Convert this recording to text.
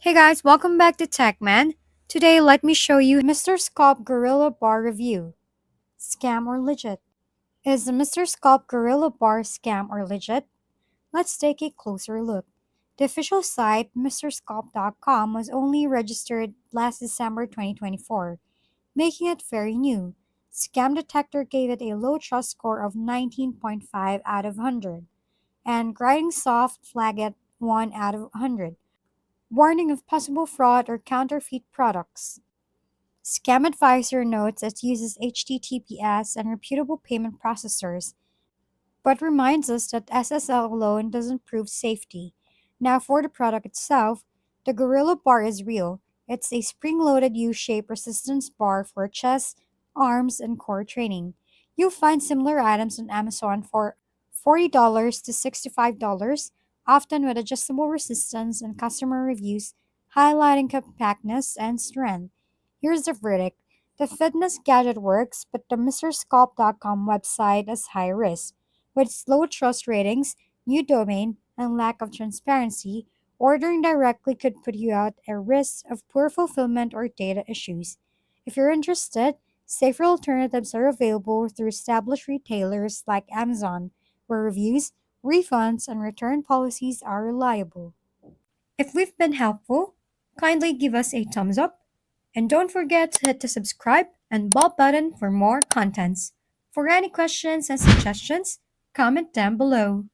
Hey guys, welcome back to TechMan. Today, let me show you Mr. Sculpt Gorilla Bar review. Scam or legit? Is the Mr. Sculpt Gorilla Bar scam or legit? Let's take a closer look. The official site, mrsculpt.com, was only registered last December 2024, making it very new. Scam Detector gave it a low trust score of 19.5 out of 100, and Grinding Soft flagged it 1 out of 100. Warning of possible fraud or counterfeit products. Scam Advisor notes it uses HTTPS and reputable payment processors, but reminds us that SSL alone doesn't prove safety. Now, for the product itself, the Gorilla Bar is real. It's a spring loaded U shaped resistance bar for chest, arms, and core training. You'll find similar items on Amazon for $40 to $65, often with adjustable resistance and customer reviews highlighting compactness and strength. Here's the verdict: the fitness gadget works, but the MrSculpt.com website is high risk. With its low trust ratings, new domain, and lack of transparency, ordering directly could put you at a risk of poor fulfillment or data issues. If you're interested, safer alternatives are available through established retailers like Amazon, where reviews, refunds, and return policies are reliable. If we've been helpful, kindly give us a thumbs up and don't forget to hit the subscribe and bell button for more contents. For any questions and suggestions, comment down below.